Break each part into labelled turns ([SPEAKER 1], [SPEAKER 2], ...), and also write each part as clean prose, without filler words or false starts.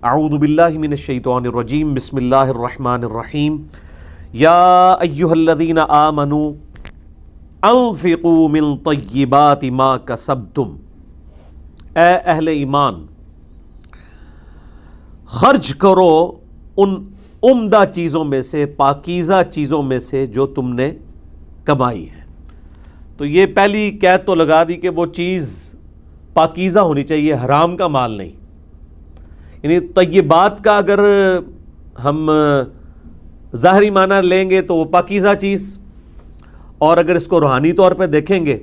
[SPEAKER 1] اعوذ باللہ من الشیطان الرجیم، بسم اللہ الرحمن الرحیم۔ یا ایہا الذین آمنوا انفقوا من طیبات ما کسبتم، اے اہل ایمان خرچ کرو ان عمدہ چیزوں میں سے، پاکیزہ چیزوں میں سے جو تم نے کمائی ہے۔ تو یہ پہلی قید تو لگا دی کہ وہ چیز پاکیزہ ہونی چاہیے، حرام کا مال نہیں۔ یعنی طیبات کا اگر ہم ظاہری معنی لیں گے تو وہ پاکیزہ چیز، اور اگر اس کو روحانی طور پہ دیکھیں گے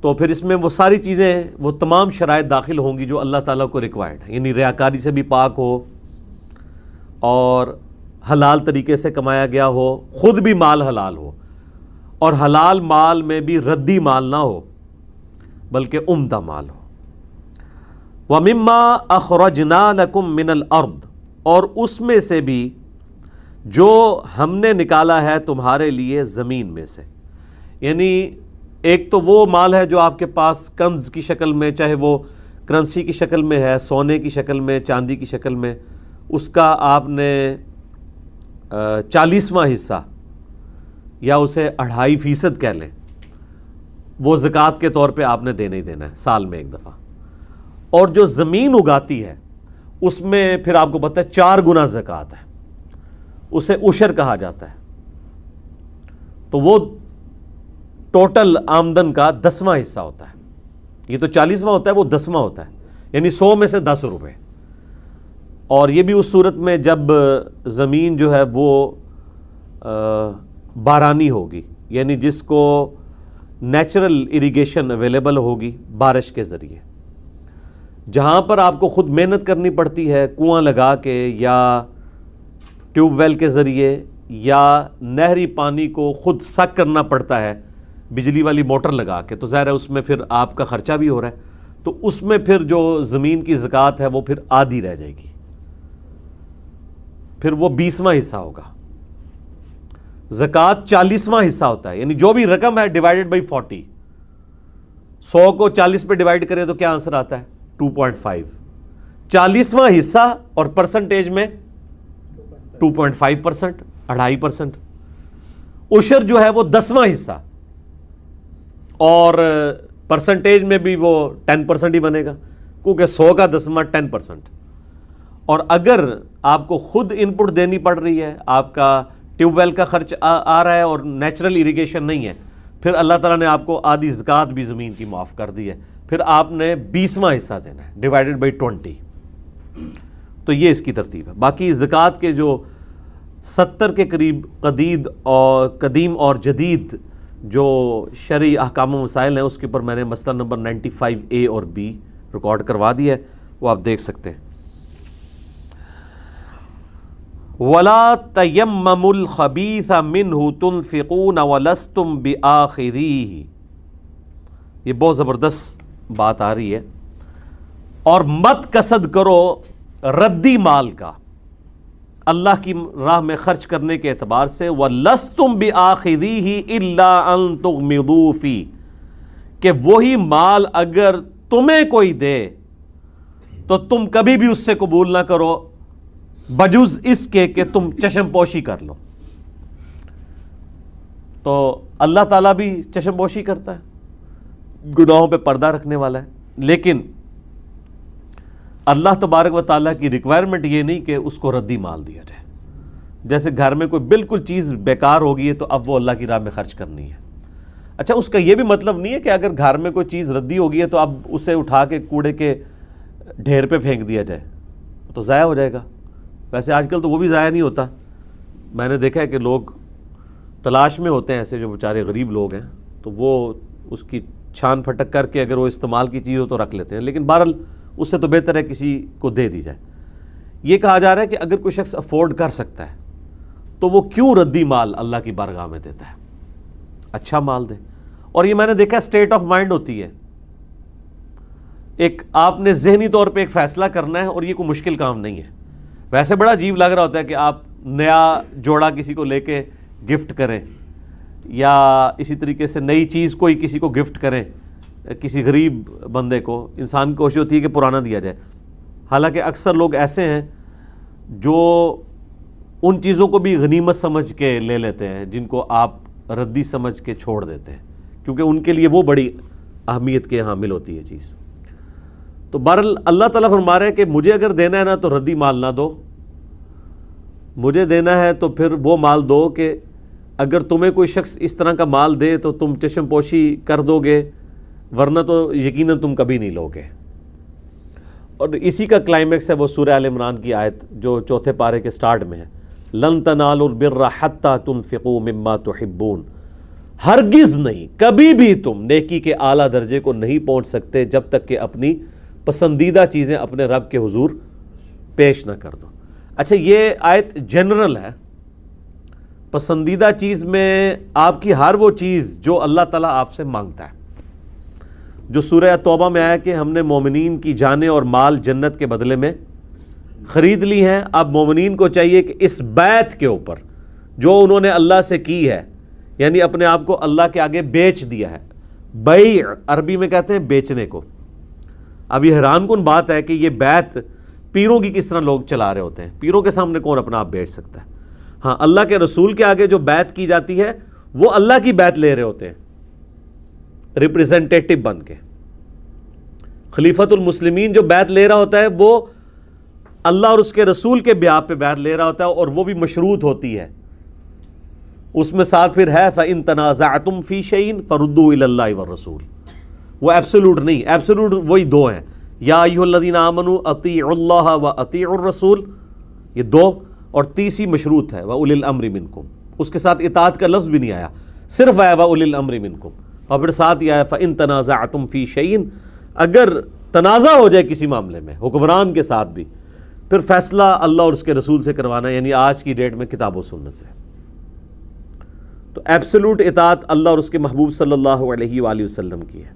[SPEAKER 1] تو پھر اس میں وہ ساری چیزیں، وہ تمام شرائط داخل ہوں گی جو اللہ تعالیٰ کو ریکوائرڈ ہے۔ یعنی ریاکاری سے بھی پاک ہو، اور حلال طریقے سے کمایا گیا ہو، خود بھی مال حلال ہو، اور حلال مال میں بھی ردی مال نہ ہو بلکہ عمدہ مال ہو۔ وَمِمَّا أَخْرَجْنَا لَكُم مِّنَ الْأَرْضِ، اور اس میں سے بھی جو ہم نے نکالا ہے تمہارے لیے زمین میں سے۔ یعنی ایک تو وہ مال ہے جو آپ کے پاس کنز کی شکل میں، چاہے وہ کرنسی کی شکل میں ہے، سونے کی شکل میں، چاندی کی شکل میں، اس کا آپ نے 40واں حصہ یا اسے 2.5% کہہ لیں، وہ زکوٰۃ کے طور پہ آپ نے دینا ہی دینا ہے سال میں ایک دفعہ۔ اور جو زمین اگاتی ہے اس میں پھر آپ کو پتہ ہے 4 گنا زکوٰۃ ہے، اسے عشر کہا جاتا ہے۔ تو وہ ٹوٹل آمدن کا 10واں حصہ ہوتا ہے۔ یہ تو 40واں ہوتا ہے، وہ 10واں ہوتا ہے، یعنی 100 میں سے 10 روپے۔ اور یہ بھی اس صورت میں جب زمین جو ہے وہ بارانی ہوگی، یعنی جس کو نیچرل اریگیشن اویلیبل ہوگی بارش کے ذریعے۔ جہاں پر آپ کو خود محنت کرنی پڑتی ہے کنواں لگا کے، یا ٹیوب ویل کے ذریعے، یا نہری پانی کو خود سک کرنا پڑتا ہے بجلی والی موٹر لگا کے، تو ظاہر ہے اس میں پھر آپ کا خرچہ بھی ہو رہا ہے، تو اس میں پھر جو زمین کی زکوٰۃ ہے وہ پھر آدھی رہ جائے گی، پھر وہ 20واں حصہ ہوگا۔ زکوٰۃ 40واں حصہ ہوتا ہے، یعنی جو بھی رقم ہے ڈیوائیڈڈ بائی 40۔ 100 کو 40 پہ ڈیوائیڈ کریں تو کیا آنسر آتا ہے؟ 2.5۔ 40واں حصہ اور پرسنٹیج میں 2.5%، 2.5%۔ عشر جو ہے وہ 10واں حصہ، اور پرسنٹیج میں بھی وہ 10% ہی بنے گا، کیونکہ 100 کا 10واں 10%۔ اور اگر آپ کو خود ان پٹ دینی پڑ رہی ہے، آپ کا ٹیوب ویل کا خرچ آ رہا ہے اور نیچرل اریگیشن نہیں ہے، پھر اللہ تعالیٰ نے آپ کو آدھی زکوٰۃ بھی زمین کی معاف کر دی ہے، پھر آپ نے 20واں حصہ دینا ہے ڈیوائیڈڈ بائی 20۔ تو یہ اس کی ترتیب ہے۔ باقی زکوٰۃ کے جو 70 کے قریب قدیم اور جدید جو شرعی احکام و مسائل ہیں، اس کے اوپر میں نے مسئلہ نمبر 95A اور B ریکارڈ کروا دیا ہے، وہ آپ دیکھ سکتے ہیں۔ وَلَا تَيَمَّمُوا الْخَبِيثَ مِنْهُ تُنْفِقُونَ وَلَسْتُمْ بِآخِذِيهِ، یہ بہت زبردست بات آ رہی ہے۔ اور مت قصد کرو ردی مال کا اللہ کی راہ میں خرچ کرنے کے اعتبار سے، وَلَسْتُمْ بِآخِذِيهِ إِلَّا أَن تُغْمِضُوا فِيهِ، کہ وہی مال اگر تمہیں کوئی دے تو تم کبھی بھی اس سے قبول نہ کرو بجز اس کے کہ تم چشم پوشی کر لو۔ تو اللہ تعالیٰ بھی چشم پوشی کرتا ہے، گناہوں پہ پردہ رکھنے والا ہے، لیکن اللہ تبارک و تعالیٰ کی ریکوائرمنٹ یہ نہیں کہ اس کو ردی مال دیا جائے۔ جیسے گھر میں کوئی بالکل چیز بیکار ہو گئی ہے تو اب وہ اللہ کی راہ میں خرچ کرنی ہے۔ اچھا، اس کا یہ بھی مطلب نہیں ہے کہ اگر گھر میں کوئی چیز ردی ہو گئی ہے تو اب اسے اٹھا کے کوڑے کے ڈھیر پہ پھینک دیا جائے، تو ضائع ہو جائے گا۔ ویسے آج کل تو وہ بھی ضائع نہیں ہوتا، میں نے دیکھا ہے کہ لوگ تلاش میں ہوتے ہیں، ایسے جو بیچارے غریب لوگ ہیں، تو وہ اس کی چھان پھٹک کر کے اگر وہ استعمال کی چیز ہو تو رکھ لیتے ہیں، لیکن بہرحال اس سے تو بہتر ہے کسی کو دے دی جائے۔ یہ کہا جا رہا ہے کہ اگر کوئی شخص افورڈ کر سکتا ہے تو وہ کیوں ردی مال اللہ کی بارگاہ میں دیتا ہے، اچھا مال دے۔ اور یہ میں نے دیکھا اسٹیٹ آف مائنڈ ہوتی ہے، ایک آپ نے ذہنی طور پہ ایک فیصلہ کرنا ہے، اور یہ کوئی مشکل کام نہیں ہے۔ ویسے بڑا عجیب لگ رہا ہوتا ہے کہ آپ نیا جوڑا کسی کو لے کے گفٹ کریں، یا اسی طریقے سے نئی چیز کوئی کسی کو گفٹ کریں، کسی غریب بندے کو، انسان کی کوشش ہوتی ہے کہ پرانا دیا جائے۔ حالانکہ اکثر لوگ ایسے ہیں جو ان چیزوں کو بھی غنیمت سمجھ کے لے لیتے ہیں جن کو آپ ردی سمجھ کے چھوڑ دیتے ہیں، کیونکہ ان کے لیے وہ بڑی اہمیت کے حامل ہوتی ہے چیز۔ تو بہرحال اللہ تعالیٰ فرما رہے ہیں کہ مجھے اگر دینا ہے نا تو ردی مال نہ دو، مجھے دینا ہے تو پھر وہ مال دو کہ اگر تمہیں کوئی شخص اس طرح کا مال دے تو تم چشم پوشی کر دو گے، ورنہ تو یقیناً تم کبھی نہیں لوگے۔ اور اسی کا کلائمیکس ہے وہ سورہ آل عمران کی آیت جو چوتھے پارے کے سٹارٹ میں ہے، لن تنالوا البر حتی تنفقوا مما تحبون، ہرگز نہیں، کبھی بھی تم نیکی کے اعلیٰ درجے کو نہیں پہنچ سکتے جب تک کہ اپنی پسندیدہ چیزیں اپنے رب کے حضور پیش نہ کر دو۔ اچھا، یہ آیت جنرل ہے، پسندیدہ چیز میں آپ کی ہر وہ چیز جو اللہ تعالیٰ آپ سے مانگتا ہے، جو سورہ توبہ میں آیا کہ ہم نے مومنین کی جانیں اور مال جنت کے بدلے میں خرید لی ہیں۔ اب مومنین کو چاہیے کہ اس بیعت کے اوپر جو انہوں نے اللہ سے کی ہے، یعنی اپنے آپ کو اللہ کے آگے بیچ دیا ہے، بیع عربی میں کہتے ہیں بیچنے کو۔ اب یہ حیران کن بات ہے کہ یہ بیعت پیروں کی کس طرح لوگ چلا رہے ہوتے ہیں، پیروں کے سامنے کون اپنا آپ بیچ سکتا ہے؟ ہاں، اللہ کے رسول کے آگے جو بیعت کی جاتی ہے وہ اللہ کی بیعت لے رہے ہوتے ہیں ریپریزنٹیٹو بن کے۔ خلیفۃ المسلمین جو بیعت لے رہا ہوتا ہے وہ اللہ اور اس کے رسول کے بیعت پہ بیعت لے رہا ہوتا ہے، اور وہ بھی مشروط ہوتی ہے، اس میں ساتھ پھر ہے فَإِن تَنَازَعْتُمْ فِي شَيْءٍ فَرُدُّوهُ إِلَى اللَّهِ وَالرَّسُولِ، وہ ایبسولوٹ نہیں، ایبسولوٹ وہی دو ہیں، یا ایھا الذین آمنوا اطیعوا اللہ واطیعوا الرسول، یہ دو، اور تیسری مشروط ہے وَأُولِي الْأَمْرِ مِنْكُمْ، اس کے ساتھ اطاعت کا لفظ بھی نہیں آیا، صرف آیا وَأُولِي الْأَمْرِ مِنْكُمْ، اور پھر ساتھ یہ آیا فَإِن تَنَازَعْتُمْ فِي شَيْءٍ، اگر تنازع ہو جائے کسی معاملے میں حکمران کے ساتھ بھی، پھر فیصلہ اللہ اور اس کے رسول سے کروانا، یعنی آج کی ڈیٹ میں کتاب و سنت سے۔ تو ایبسولوٹ اطاعت اللہ اور اس کے محبوب صلی اللہ علیہ وآلہ وسلم کی ہے۔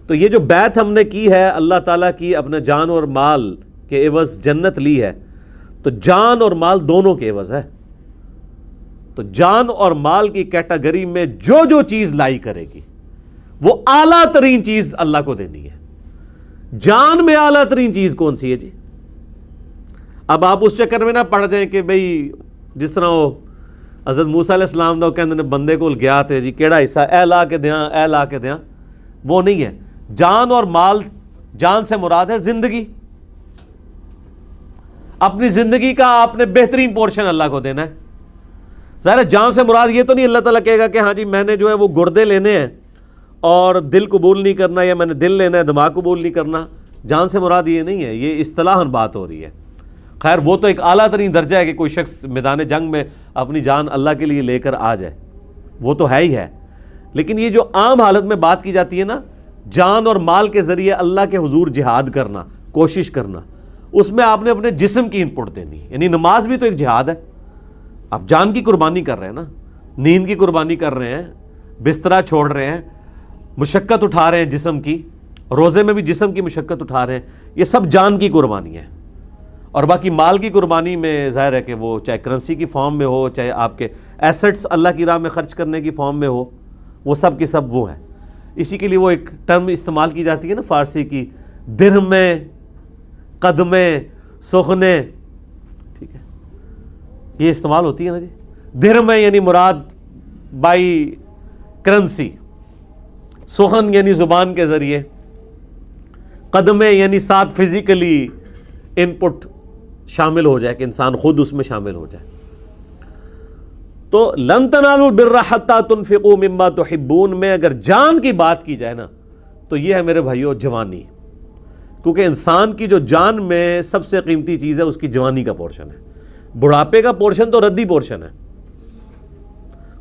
[SPEAKER 1] تو یہ جو بیعت ہم نے کی ہے اللہ تعالیٰ کی، اپنے جان اور مال کے عوض جنت لی ہے، تو جان اور مال دونوں کے عوض ہے۔ تو جان اور مال کی کیٹیگری میں جو جو چیز لائی کرے گی وہ اعلیٰ ترین چیز اللہ کو دینی ہے۔ جان میں اعلیٰ ترین چیز کون سی ہے جی؟ اب آپ اس چکر میں نہ پڑ جائیں کہ بھئی جس طرح وہ حضرت موسیٰ علیہ السلام دا کہندے نے بندے کو گیا تھے جی کیڑا حصہ اے لا کے دیاں، اے لا کے دیاں، وہ نہیں ہے۔ جان اور مال، جان سے مراد ہے زندگی، اپنی زندگی کا آپ نے بہترین پورشن اللہ کو دینا ہے۔ ظاہر ہے جان سے مراد یہ تو نہیں اللہ تعالیٰ کہے گا کہ ہاں جی میں نے جو ہے وہ گردے لینے ہیں اور دل قبول نہیں کرنا، یا میں نے دل لینا ہے دماغ قبول نہیں کرنا۔ جان سے مراد یہ نہیں ہے، یہ اصطلاحاً بات ہو رہی ہے۔ خیر وہ تو ایک اعلیٰ ترین درجہ ہے کہ کوئی شخص میدان جنگ میں اپنی جان اللہ کے لیے لے کر آ جائے، وہ تو ہے ہی ہے، لیکن یہ جو عام حالت میں بات کی جاتی ہے نا، جان اور مال کے ذریعے اللہ کے حضور جہاد کرنا، کوشش کرنا، اس میں آپ نے اپنے جسم کی انپٹ دینی، یعنی نماز بھی تو ایک جہاد ہے۔ آپ جان کی قربانی کر رہے ہیں نا، نیند کی قربانی کر رہے ہیں، بسترا چھوڑ رہے ہیں، مشقت اٹھا رہے ہیں جسم کی، روزے میں بھی جسم کی مشقت اٹھا رہے ہیں، یہ سب جان کی قربانی ہے۔ اور باقی مال کی قربانی میں ظاہر ہے کہ وہ چاہے کرنسی کی فارم میں ہو، چاہے آپ کے ایسٹس اللہ کی راہ میں خرچ کرنے کی فارم میں ہو، وہ سب کی سب وہ ہیں۔ اسی کے لیے وہ ایک ٹرم استعمال کی جاتی ہے نا فارسی کی، درہمیں، قدمیں، سخنے، ٹھیک ہے، یہ استعمال ہوتی ہے نا جی۔ درہمیں یعنی مراد بائی کرنسی، سخن یعنی زبان کے ذریعے، قدمیں یعنی ساتھ فزیکلی انپٹ شامل ہو جائے کہ انسان خود اس میں شامل ہو جائے۔ تو لن تنالوا البر حتی تنفقوا مما تحبون میں اگر جان کی بات کی جائے نا تو یہ ہے میرے بھائیو جوانی، کیونکہ انسان کی جو جان میں سب سے قیمتی چیز ہے اس کی جوانی کا پورشن ہے۔ بڑھاپے کا پورشن تو ردی پورشن ہے،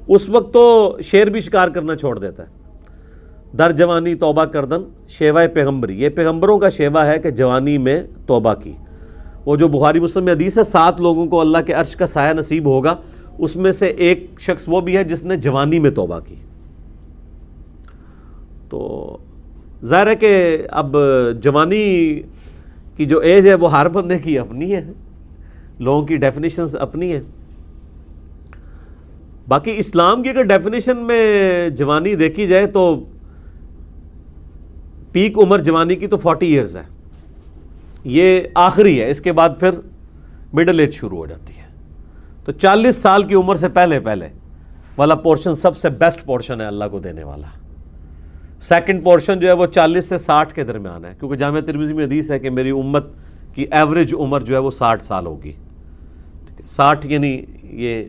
[SPEAKER 1] اس وقت تو شیر بھی شکار کرنا چھوڑ دیتا ہے۔ در جوانی توبہ کردن شیوہ پیغمبری، یہ پیغمبروں کا شیوہ ہے کہ جوانی میں توبہ کی۔ وہ جو بخاری مسلم میں حدیث ہے 7 لوگوں کو اللہ کے عرش کا سایہ نصیب ہوگا، اس میں سے ایک شخص وہ بھی ہے جس نے جوانی میں توبہ کی۔ تو ظاہر ہے کہ اب جوانی کی جو ایج ہے وہ ہر بندے کی اپنی ہے، لوگوں کی ڈیفینیشنز اپنی ہیں۔ باقی اسلام کی اگر ڈیفینیشن میں جوانی دیکھی جائے تو پیک عمر جوانی کی تو 40 ایئرز ہے، یہ آخری ہے، اس کے بعد پھر مڈل ایج شروع ہو جاتی ہے۔ تو 40 سال کی عمر سے پہلے والا پورشن سب سے بیسٹ پورشن ہے اللہ کو دینے والا۔ سیکنڈ پورشن جو ہے وہ 40 سے 60 کے درمیان ہے، کیونکہ جامعہ ترمذی میں حدیث ہے کہ میری امت کی ایوریج عمر جو ہے وہ 60 سال ہوگی۔ 60 یعنی یہ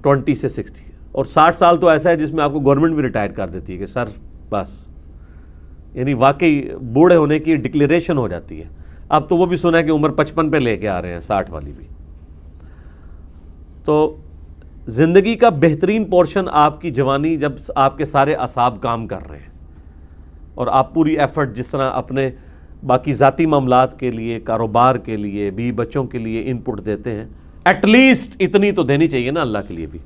[SPEAKER 1] 20 سے 60، اور 60 سال تو ایسا ہے جس میں آپ کو گورنمنٹ بھی ریٹائر کر دیتی ہے کہ سر بس، یعنی واقعی بوڑھے ہونے کی ڈکلیریشن ہو جاتی ہے۔ اب تو وہ بھی سنا ہے کہ عمر 55 پہ لے کے آ رہے ہیں، 60 والی بھی۔ تو زندگی کا بہترین پورشن آپ کی جوانی، جب آپ کے سارے اعصاب کام کر رہے ہیں اور آپ پوری ایفرٹ جس طرح اپنے باقی ذاتی معاملات کے لیے، کاروبار کے لیے، بیوی بچوں کے لیے ان پٹ دیتے ہیں، ایٹ لیسٹ اتنی تو دینی چاہیے نا اللہ کے لیے بھی۔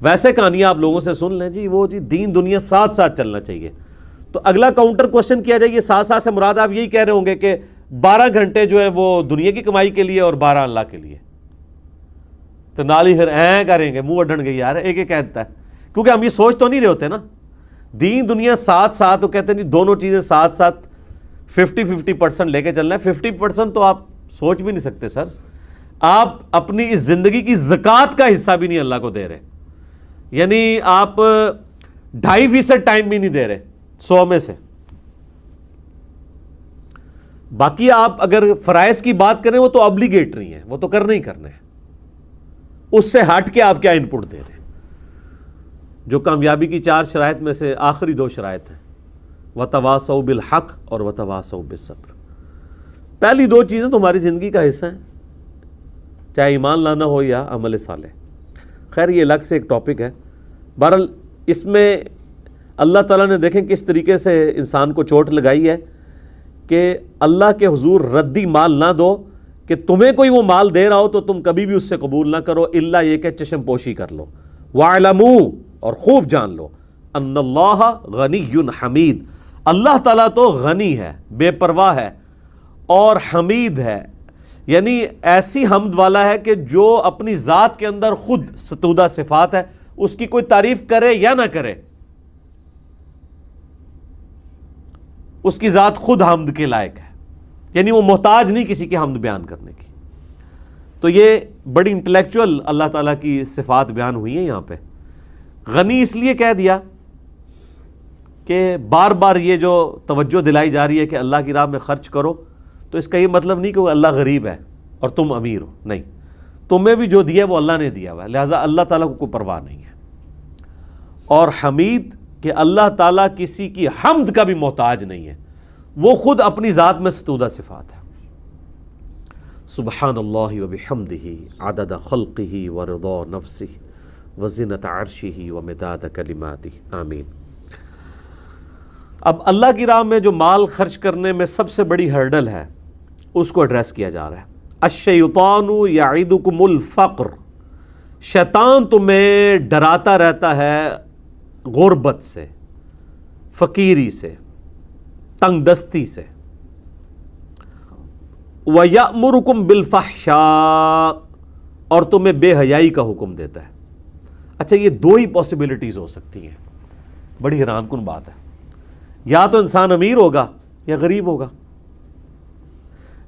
[SPEAKER 1] ویسے کہانیاں آپ لوگوں سے سن لیں جی، وہ جی دین دنیا ساتھ ساتھ چلنا چاہیے۔ تو اگلا کاؤنٹر کوشچن کیا جائے، یہ ساتھ ساتھ سے مراد آپ یہی کہہ رہے ہوں گے کہ 12 گھنٹے جو ہے وہ دنیا کی کمائی کے لیے اور 12 اللہ کے لیے، تو نال ہی پھر کریں گے، منہ اڈن گے یار، ایک کہتا ہے، کیونکہ ہم یہ سوچ تو نہیں رہے ہوتے نا، دین دنیا ساتھ ساتھ، وہ کہتے ہیں دونوں چیزیں ساتھ ساتھ 50-50% لے کے چلنا ہے۔ 50% تو آپ سوچ بھی نہیں سکتے سر، آپ اپنی اس زندگی کی زکوٰۃ کا حصہ بھی نہیں اللہ کو دے رہے، یعنی آپ 2.5% ٹائم بھی نہیں دے رہے 100 میں سے۔ باقی آپ اگر فرائض کی بات کریں وہ تو obligatory ہیں، وہ تو کرنے ہی کرنے ہیں، اس سے ہٹ کے آپ کیا ان پٹ دے رہے ہیں۔ جو کامیابی کی 4 شرائط میں سے آخری 2 شرائط ہیں، وَتَوَاصَوْا بِالْحَقِّ اور وَتَوَاصَوْا بِالصَّبْرِ۔ پہلی 2 چیزیں تمہاری زندگی کا حصہ ہیں، چاہے ایمان لانا ہو یا عمل صالح۔ خیر یہ الگ سے ایک ٹاپک ہے، بہرحال اس میں اللہ تعالیٰ نے دیکھیں کس طریقے سے انسان کو چوٹ لگائی ہے کہ اللہ کے حضور ردی مال نہ دو، کہ تمہیں کوئی وہ مال دے رہا ہو تو تم کبھی بھی اس سے قبول نہ کرو، الا یہ کہ چشم پوشی کر لو۔ وَاعْلَمُوا، اور خوب جان لو، ان اللہ غنی حمید، اللہ تعالیٰ تو غنی ہے، بے پرواہ ہے اور حمید ہے، یعنی ایسی حمد والا ہے کہ جو اپنی ذات کے اندر خود ستودہ صفات ہے، اس کی کوئی تعریف کرے یا نہ کرے، اس کی ذات خود حمد کے لائق ہے، یعنی وہ محتاج نہیں کسی کی حمد بیان کرنے کی۔ تو یہ بڑی انٹلیکچوئل اللہ تعالیٰ کی صفات بیان ہوئی ہیں یہاں پہ۔ غنی اس لیے کہہ دیا کہ بار بار یہ جو توجہ دلائی جا رہی ہے کہ اللہ کی راہ میں خرچ کرو، تو اس کا یہ مطلب نہیں کہ اللہ غریب ہے اور تم امیر ہو، نہیں، تمہیں بھی جو دیا وہ اللہ نے دیا ہوا ہے، لہٰذا اللہ تعالیٰ کو کوئی پرواہ نہیں ہے۔ اور حمید کہ اللہ تعالیٰ کسی کی حمد کا بھی محتاج نہیں ہے، وہ خود اپنی ذات میں ستودہ صفات ہے۔ سبحان اللہ وبحمدہ عدد خلقہ ورضا نفسہ وزنۃ عرشہ ومداد کلماتہ، آمین۔ اب اللہ کی راہ میں جو مال خرچ کرنے میں سب سے بڑی ہرڈل ہے، اس کو ایڈریس کیا جا رہا ہے۔ الشیطان یعدکم الفقر، شیطان تمہیں ڈراتا رہتا ہے غربت سے، فقیری سے، تنگ دستی سے۔ وَيَأْمُرُكُمْ بِالْفَحْشَاءِ، اور تمہیں بے حیائی کا حکم دیتا ہے۔ اچھا یہ 2 ہی پاسبلٹیز ہو سکتی ہیں، بڑی حیران کن بات ہے، یا تو انسان امیر ہوگا یا غریب ہوگا۔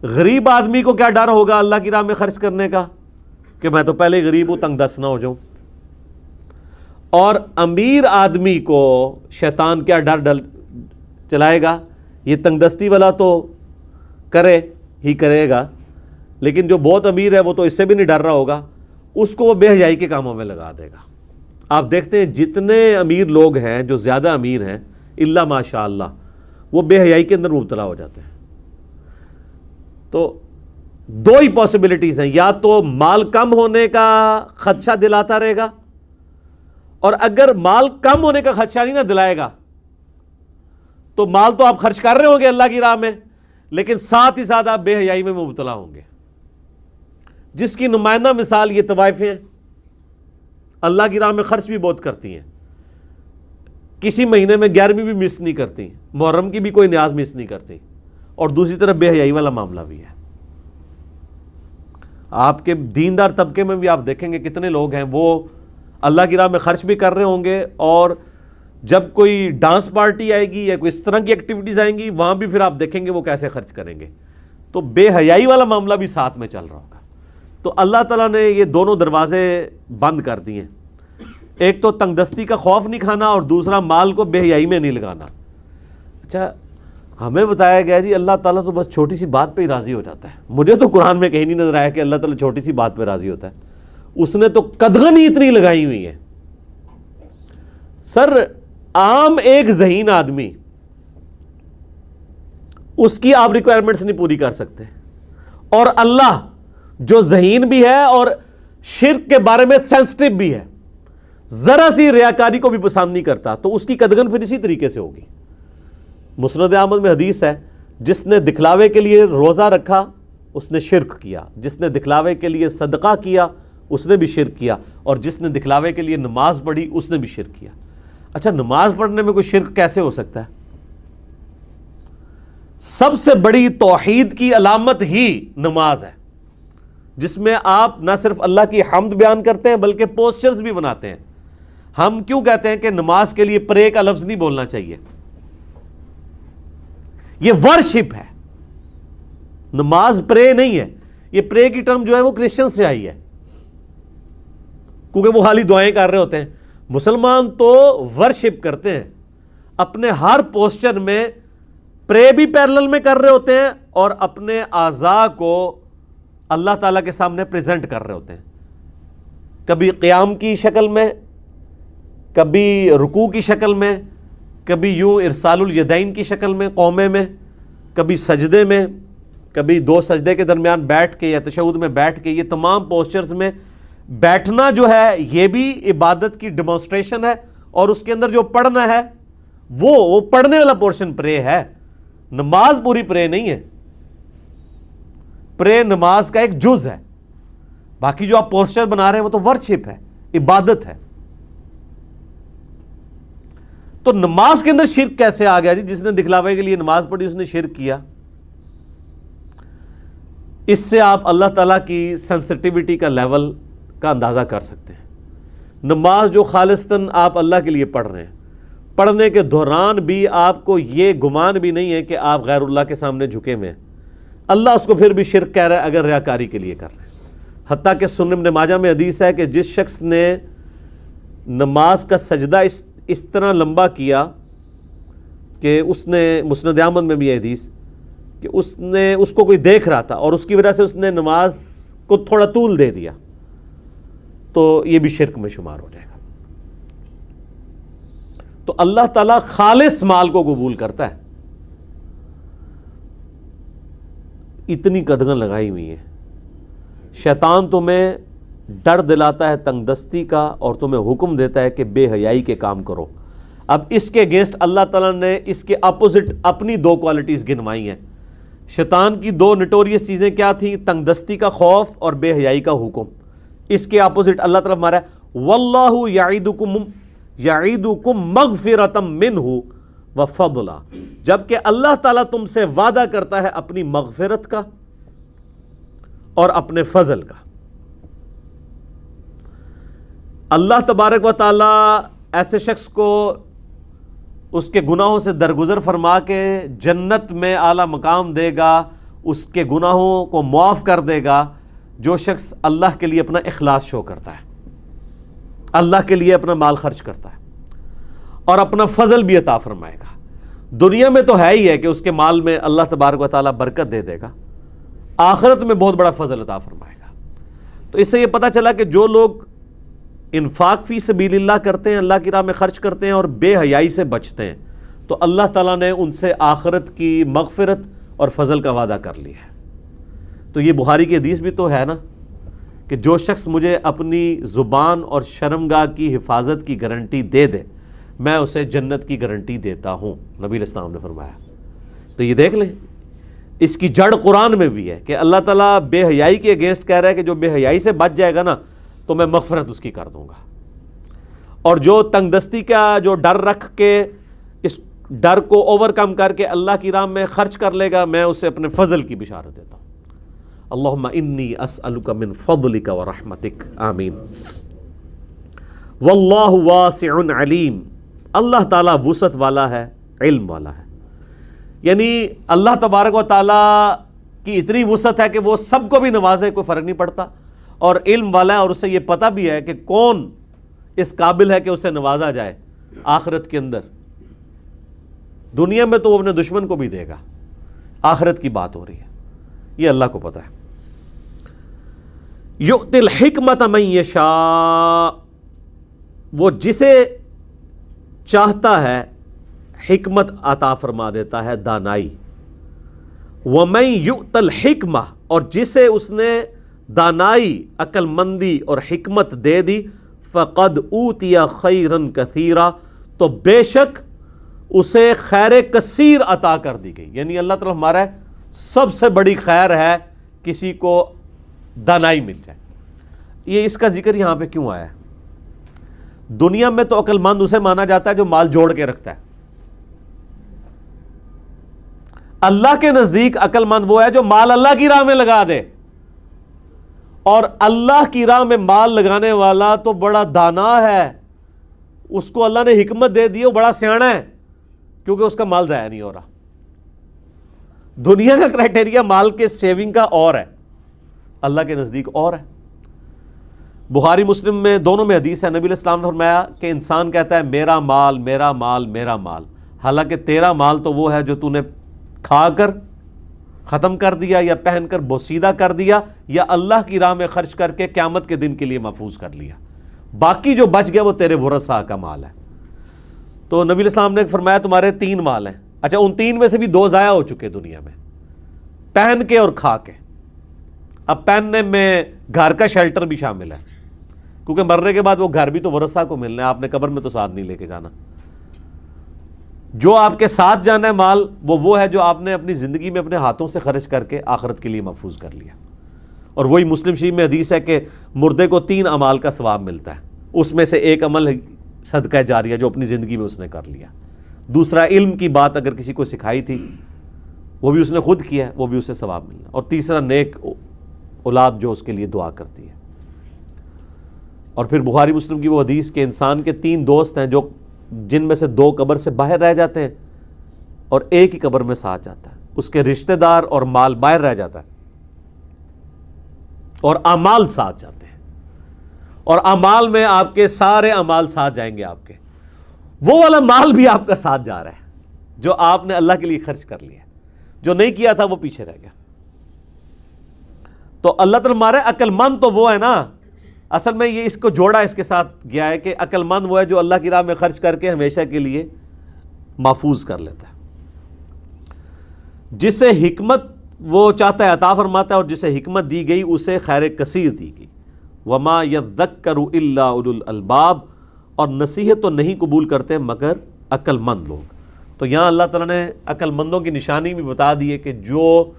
[SPEAKER 1] غریب آدمی کو کیا ڈر ہوگا اللہ کی راہ میں خرچ کرنے کا کہ میں تو پہلے ہی غریب ہوں، تنگ دست نہ ہو جاؤں۔ اور امیر آدمی کو شیطان کیا ڈر چلائے گا، یہ تنگ دستی والا تو کرے ہی کرے گا، لیکن جو بہت امیر ہے وہ تو اس سے بھی نہیں ڈر رہا ہوگا، اس کو وہ بے حیائی کے کاموں میں لگا دے گا۔ آپ دیکھتے ہیں جتنے امیر لوگ ہیں، جو زیادہ امیر ہیں الا ماشاء اللہ، وہ بے حیائی کے اندر مبتلا ہو جاتے ہیں۔ تو 2 ہی پاسبلٹیز ہیں، یا تو مال کم ہونے کا خدشہ دلاتا رہے گا، اور اگر مال کم ہونے کا خدشہ نہیں نہ دلائے گا تو مال تو آپ خرچ کر رہے ہوں گے اللہ کی راہ میں، لیکن ساتھ ہی ساتھ آپ بے حیائی میں مبتلا ہوں گے، جس کی نمائندہ مثال یہ طوائفیں ہیں، اللہ کی راہ میں خرچ بھی بہت کرتی ہیں، کسی مہینے میں 11ویں بھی مس نہیں کرتی، محرم کی بھی کوئی نیاز مس نہیں کرتی، اور دوسری طرف بے حیائی والا معاملہ بھی ہے۔ آپ کے دیندار طبقے میں بھی آپ دیکھیں گے کتنے لوگ ہیں وہ اللہ کی راہ میں خرچ بھی کر رہے ہوں گے، اور جب کوئی ڈانس پارٹی آئے گی یا کوئی اس طرح کی ایکٹیویٹیز آئیں گی، وہاں بھی پھر آپ دیکھیں گے وہ کیسے خرچ کریں گے۔ تو بے حیائی والا معاملہ بھی ساتھ میں چل رہا ہوگا. تو اللہ تعالیٰ نے یہ دونوں دروازے بند کر دیے ہیں. ایک تو تنگ دستی کا خوف نہیں کھانا اور دوسرا مال کو بے حیائی میں نہیں لگانا. اچھا ہمیں بتایا گیا جی اللہ تعالیٰ تو بس چھوٹی سی بات پہ ہی راضی ہو جاتا ہے. مجھے تو قرآن میں کہیں نہیں نظر آیا کہ اللہ تعالیٰ چھوٹی سی بات پہ راضی ہوتا ہے. اس نے تو قدغن ہی اتنی لگائی ہوئی ہے. سر عام ایک ذہین آدمی اس کی آپ ریکوائرمنٹس نہیں پوری کر سکتے, اور اللہ جو ذہین بھی ہے اور شرک کے بارے میں سینسٹیو بھی ہے, ذرا سی ریاکاری کو بھی پسند نہیں کرتا, تو اس کی قدغن پھر اسی طریقے سے ہوگی. مسند احمد میں حدیث ہے, جس نے دکھلاوے کے لیے روزہ رکھا اس نے شرک کیا, جس نے دکھلاوے کے لیے صدقہ کیا اس نے بھی شرک کیا, اور جس نے دکھلاوے کے لیے نماز پڑھی اس نے بھی شرک کیا. اچھا نماز پڑھنے میں کوئی شرک کیسے ہو سکتا ہے؟ سب سے بڑی توحید کی علامت ہی نماز ہے, جس میں آپ نہ صرف اللہ کی حمد بیان کرتے ہیں بلکہ پوسچرز بھی بناتے ہیں. ہم کیوں کہتے ہیں کہ نماز کے لیے پرے کا لفظ نہیں بولنا چاہیے؟ یہ ورشپ ہے, نماز پرے نہیں ہے. یہ پرے کی ٹرم جو ہے وہ کرسچن سے آئی ہے, کیونکہ وہ خالی دعائیں کر رہے ہوتے ہیں. مسلمان تو ورشپ کرتے ہیں, اپنے ہر پوسچر میں پرے بھی پیرلل میں کر رہے ہوتے ہیں اور اپنے اعضاء کو اللہ تعالیٰ کے سامنے پریزنٹ کر رہے ہوتے ہیں. کبھی قیام کی شکل میں, کبھی رکوع کی شکل میں, کبھی یوں ارسال الیدین کی شکل میں قومے میں, کبھی سجدے میں, کبھی دو سجدے کے درمیان بیٹھ کے یا تشہد میں بیٹھ کے. یہ تمام پوسچرز میں بیٹھنا جو ہے یہ بھی عبادت کی ڈیمونسٹریشن ہے, اور اس کے اندر جو پڑھنا ہے وہ پڑھنے والا پورشن پرے ہے. نماز پوری پرے نہیں ہے, پرے نماز کا ایک جز ہے. باقی جو آپ پوسچر بنا رہے ہیں وہ تو ورشپ ہے, عبادت ہے. تو نماز کے اندر شرک کیسے آ گیا جی؟ جس نے دکھلاوے کے لیے نماز پڑھی اس نے شرک کیا. اس سے آپ اللہ تعالیٰ کی سینسٹیوٹی کا لیول کا اندازہ کر سکتے ہیں. نماز جو خالصتاً آپ اللہ کے لیے پڑھ رہے ہیں, پڑھنے کے دوران بھی آپ کو یہ گمان بھی نہیں ہے کہ آپ غیر اللہ کے سامنے جھکے ہوئے ہیں, اللہ اس کو پھر بھی شرک کہہ رہا ہے اگر ریاکاری کے لیے کر رہے ہیں. حتیٰ کہ سنن ابن ماجہ میں حدیث ہے کہ جس شخص نے نماز کا سجدہ اس طرح لمبا کیا کہ اس نے, مسند احمد میں بھی یہ حدیث کہ اس کو کوئی دیکھ رہا تھا اور اس کی وجہ سے اس نے نماز کو تھوڑا طول دے دیا, تو یہ بھی شرک میں شمار ہو جائے گا. تو اللہ تعالیٰ خالص مال کو قبول کرتا ہے. اتنی قدغن لگائی ہوئی ہے. شیطان تمہیں ڈر دلاتا ہے تنگ دستی کا اور تمہیں حکم دیتا ہے کہ بے حیائی کے کام کرو. اب اس کے اگینسٹ اللہ تعالیٰ نے اس کے اپوزٹ اپنی دو کوالٹیز گنوائی ہیں. شیطان کی دو نٹوریس چیزیں کیا تھیں؟ تنگ دستی کا خوف اور بے حیائی کا حکم. اس کے اپوزٹ اللہ تعالیٰ ہمارا واللہ یعیدکم مغفرۃ منہ وفضلا, جبکہ اللہ تعالیٰ تم سے وعدہ کرتا ہے اپنی مغفرت کا اور اپنے فضل کا. اللہ تبارک و تعالیٰ ایسے شخص کو اس کے گناہوں سے درگزر فرما کے جنت میں اعلیٰ مقام دے گا, اس کے گناہوں کو معاف کر دے گا جو شخص اللہ کے لیے اپنا اخلاص شو کرتا ہے, اللہ کے لیے اپنا مال خرچ کرتا ہے, اور اپنا فضل بھی عطا فرمائے گا. دنیا میں تو ہے ہی ہے کہ اس کے مال میں اللہ تبارک و تعالیٰ برکت دے دے گا, آخرت میں بہت بڑا فضل عطا فرمائے گا. تو اس سے یہ پتہ چلا کہ جو لوگ انفاق فی سبیل اللہ کرتے ہیں, اللہ کی راہ میں خرچ کرتے ہیں اور بے حیائی سے بچتے ہیں, تو اللہ تعالیٰ نے ان سے آخرت کی مغفرت اور فضل کا وعدہ کر لیا ہے. تو یہ بخاری کی حدیث بھی تو ہے نا کہ جو شخص مجھے اپنی زبان اور شرمگاہ کی حفاظت کی گارنٹی دے دے میں اسے جنت کی گارنٹی دیتا ہوں, نبی علیہ السلام نے فرمایا. تو یہ دیکھ لیں, اس کی جڑ قرآن میں بھی ہے کہ اللہ تعالیٰ بے حیائی کے اگینسٹ کہہ رہا ہے کہ جو بے حیائی سے بچ جائے گا نا تو میں مغفرت اس کی کر دوں گا, اور جو تنگ دستی کا جو ڈر رکھ کے اس ڈر کو اوور کم کر کے اللہ کی راہ میں خرچ کر لے گا میں اسے اپنے فضل کی بشارت دیتا ہوں. اللہم انی اسألک من فضلک ورحمتک, آمین. واللہ واسع علیم, اللہ تعالیٰ وسعت والا ہے, علم والا ہے. یعنی اللہ تبارک و تعالیٰ کی اتنی وسعت ہے کہ وہ سب کو بھی نوازے، کوئی فرق نہیں پڑتا، اور علم والا ہے اور اسے یہ پتہ بھی ہے کہ کون اس قابل ہے کہ اسے نوازا جائے آخرت کے اندر۔ دنیا میں تو وہ اپنے دشمن کو بھی دے گا، آخرت کی بات ہو رہی ہے، یہ اللہ کو پتہ ہے۔ یؤتی الحکمت من یشاء، وہ جسے چاہتا ہے حکمت عطا فرما دیتا ہے، دانائی۔ ومن یؤت الحکمہ، اور جسے اس نے دانائی، عقل مندی اور حکمت دے دی، فقد اوتی خیرا کثیرا، تو بے شک اسے خیر کثیر عطا کر دی گئی۔ یعنی اللہ تعالیٰ ہمارا سب سے بڑی خیر ہے کسی کو دانائی مل جائے۔ یہ اس کا ذکر یہاں پہ کیوں آیا ہے؟ دنیا میں تو عقل مند اسے مانا جاتا ہے جو مال جوڑ کے رکھتا ہے، اللہ کے نزدیک عقل مند وہ ہے جو مال اللہ کی راہ میں لگا دے، اور اللہ کی راہ میں مال لگانے والا تو بڑا دانا ہے، اس کو اللہ نے حکمت دے دی، وہ بڑا سیانا ہے کیونکہ اس کا مال ضائع نہیں ہو رہا۔ دنیا کا کرائٹیریا مال کے سیونگ کا اور ہے، اللہ کے نزدیک اور ہے۔ بخاری مسلم میں دونوں میں حدیث ہے، نبی علیہ السلام نے فرمایا کہ انسان کہتا ہے میرا مال میرا مال میرا مال، حالانکہ تیرا مال تو وہ ہے جو تو نے کھا کر ختم کر دیا یا پہن کر بوسیدہ کر دیا یا اللہ کی راہ میں خرچ کر کے قیامت کے دن کے لیے محفوظ کر لیا، باقی جو بچ گیا وہ تیرے ورثاء کا مال ہے۔ تو نبی علیہ السلام نے فرمایا تمہارے 3 مال ہیں، اچھا ان 3 میں سے بھی 2 ضائع ہو چکے دنیا میں، پہن کے اور کھا کے۔ اب پہننے میں گھر کا شیلٹر بھی شامل ہے، کیونکہ مرنے کے بعد وہ گھر بھی تو ورثاء کو ملنا ہے، آپ نے قبر میں تو ساتھ نہیں لے کے جانا۔ جو آپ کے ساتھ جانا ہے مال وہ ہے جو آپ نے اپنی زندگی میں اپنے ہاتھوں سے خرچ کر کے آخرت کے لیے محفوظ کر لیا۔ اور وہی مسلم شریف میں حدیث ہے کہ مردے کو 3 اعمال کا ثواب ملتا ہے، اس میں سے ایک عمل صدقہ جاریہ جو اپنی زندگی میں اس نے کر لیا، دوسرا علم کی بات اگر کسی کو سکھائی تھی وہ بھی اس نے خود کیا ہے، وہ بھی اسے ثواب ملنا، اور تیسرا نیک اولاد جو اس کے لیے دعا کرتی ہے۔ اور پھر بخاری مسلم کی وہ حدیث کہ انسان کے 3 دوست ہیں جن میں سے 2 قبر سے باہر رہ جاتے ہیں اور ایک ہی قبر میں ساتھ جاتا ہے، اس کے رشتہ دار اور مال باہر رہ جاتا ہے اور اعمال ساتھ جاتے ہیں، اور اعمال میں آپ کے سارے اعمال ساتھ جائیں گے، آپ کے وہ والا مال بھی آپ کا ساتھ جا رہا ہے جو آپ نے اللہ کے لیے خرچ کر لیا، جو نہیں کیا تھا وہ پیچھے رہ گیا۔ تو اللہ تعالیٰ ہمارے عقل مند تو وہ ہے نا، اصل میں یہ اس کو جوڑا اس کے ساتھ گیا ہے کہ عقل مند وہ ہے جو اللہ کی راہ میں خرچ کر کے ہمیشہ کے لیے محفوظ کر لیتا ہے، جسے حکمت وہ چاہتا ہے عطا فرماتا ہے، اور جسے حکمت دی گئی اسے خیر کثیر دی گئی۔ وما یذکر الا اولو الالباب، اور نصیحت تو نہیں قبول کرتے مگر عقل مند لوگ۔ تو یہاں اللہ تعالیٰ نے عقل مندوں کی نشانی بھی بتا دی ہے کہ جو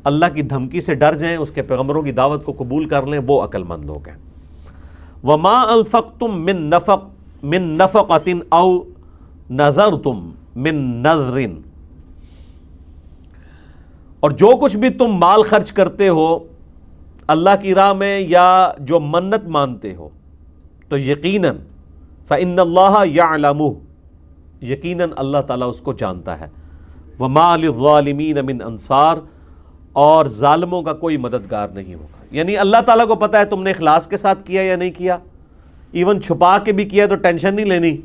[SPEAKER 1] اللہ کی دھمکی سے ڈر جائیں، اس کے پیغمبروں کی دعوت کو قبول کر لیں، وہ عقل مند لوگ ہیں۔ وما انفقتم من نفقۃ او نذرتم من نذر، اور جو کچھ بھی تم مال خرچ کرتے ہو اللہ کی راہ میں یا جو منت مانتے ہو، تو یقیناً فإن اللہ یعلمہ، یقیناً اللہ تعالیٰ اس کو جانتا ہے۔ وما للظالمین من انصار، اور ظالموں کا کوئی مددگار نہیں ہوگا۔ یعنی اللہ تعالیٰ کو پتہ ہے تم نے اخلاص کے ساتھ کیا یا نہیں کیا، ایون چھپا کے بھی کیا تو ٹینشن نہیں لینی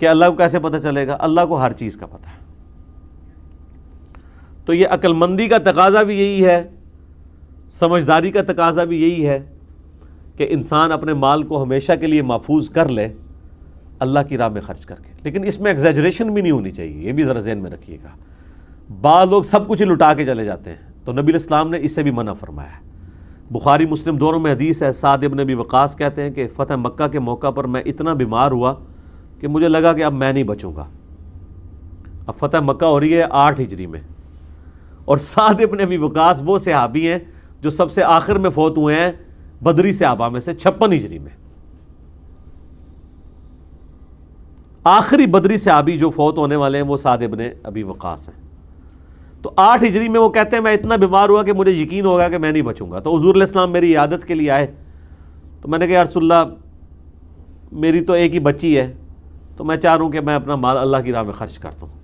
[SPEAKER 1] کہ اللہ کو کیسے پتہ چلے گا، اللہ کو ہر چیز کا پتہ ہے۔ تو یہ عقل مندی کا تقاضا بھی یہی ہے، سمجھداری کا تقاضا بھی یہی ہے کہ انسان اپنے مال کو ہمیشہ کے لیے محفوظ کر لے اللہ کی راہ میں خرچ کر کے، لیکن اس میں ایگزیجریشن بھی نہیں ہونی چاہیے، یہ بھی ذرا ذہن میں رکھیے گا۔ بعض لوگ سب کچھ ہی لٹا کے چلے جاتے ہیں، تو نبی علیہ السلام نے اس سے بھی منع فرمایا ہے۔ بخاری مسلم دونوں میں حدیث ہے، سعد ابن ابی وقاص کہتے ہیں کہ فتح مکہ کے موقع پر میں اتنا بیمار ہوا کہ مجھے لگا کہ اب میں نہیں بچوں گا۔ اب فتح مکہ ہو رہی ہے 8 ہجری میں، اور سعد ابن ابی وقاص وہ صحابی ہیں جو سب سے آخر میں فوت ہوئے ہیں بدری صحابہ میں سے 56 ہجری میں۔ آخری بدری صحابی جو فوت ہونے والے ہیں وہ سعد ابن ابی وقاص ہیں۔ تو 8 ہجری میں وہ کہتے ہیں میں اتنا بیمار ہوا کہ مجھے یقین ہوگا کہ میں نہیں بچوں گا۔ تو حضور علیہ السلام میری عیادت کے لیے آئے، تو میں نے کہا یا رسول اللہ میری تو ایک ہی بچی ہے، تو میں چاہ رہا ہوں کہ میں اپنا مال اللہ کی راہ میں خرچ کرتا ہوں۔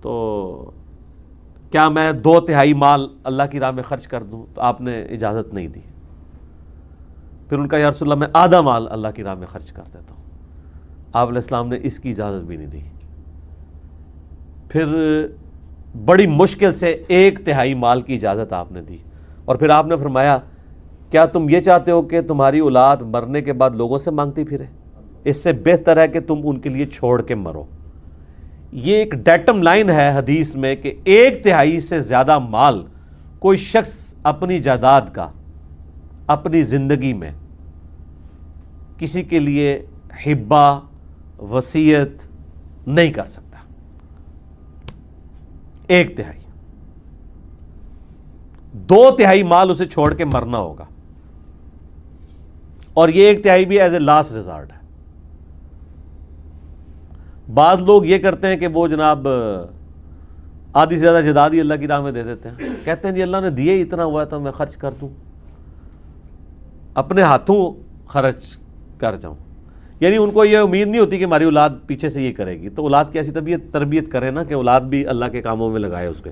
[SPEAKER 1] تو کیا میں 2/3 مال اللہ کی راہ میں خرچ کر دوں؟ تو آپ نے اجازت نہیں دی۔ پھر ان کا یا رسول اللہ میں آدھا مال اللہ کی راہ میں خرچ کر دیتا ہوں۔ آپ علیہ السلام نے اس کی اجازت بھی نہیں دی۔ پھر بڑی مشکل سے 1/3 مال کی اجازت آپ نے دی، اور پھر آپ نے فرمایا کیا تم یہ چاہتے ہو کہ تمہاری اولاد مرنے کے بعد لوگوں سے مانگتی پھرے؟ اس سے بہتر ہے کہ تم ان کے لیے چھوڑ کے مرو۔ یہ ایک ڈیٹم لائن ہے حدیث میں کہ 1/3 سے زیادہ مال کوئی شخص اپنی جائیداد کا اپنی زندگی میں کسی کے لیے ہبہ وصیت نہیں کر سکتا۔ 1/3، 2/3 مال اسے چھوڑ کے مرنا ہوگا، اور یہ 1/3 بھی ایز اے لاسٹ ریزارٹ ہے۔ بعض لوگ یہ کرتے ہیں کہ وہ جناب آدھی سے زیادہ جائیداد ہی اللہ کی راہ میں دے دیتے ہیں، کہتے ہیں جی اللہ نے دیے اتنا ہوا ہے تو میں خرچ کر دوں، اپنے ہاتھوں خرچ کر جاؤں۔ یعنی ان کو یہ امید نہیں ہوتی کہ ہماری اولاد پیچھے سے یہ کرے گی، تو اولاد کی ایسی تربیت کرے نا کہ اولاد بھی اللہ کے کاموں میں لگائے اس کے۔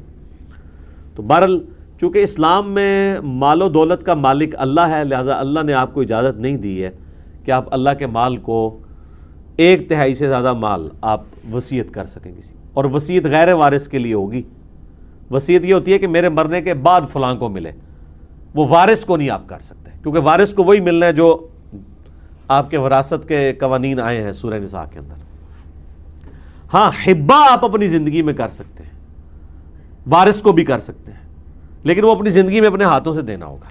[SPEAKER 1] تو بہرحال چونکہ اسلام میں مال و دولت کا مالک اللہ ہے، لہٰذا اللہ نے آپ کو اجازت نہیں دی ہے کہ آپ اللہ کے مال کو 1/3 سے زیادہ مال آپ وصیت کر سکیں کسی، اور وصیت غیر وارث کے لیے ہوگی۔ وصیت یہ ہوتی ہے کہ میرے مرنے کے بعد فلاں کو ملے، وہ وارث کو نہیں آپ کر سکتے، کیونکہ وارث کو وہی ملنا ہے جو آپ کے وراثت کے قوانین آئے ہیں سورہ نساء کے اندر۔ ہاں حبہ آپ اپنی زندگی میں کر سکتے ہیں، وارث کو بھی کر سکتے ہیں، لیکن وہ اپنی زندگی میں اپنے ہاتھوں سے دینا ہوگا،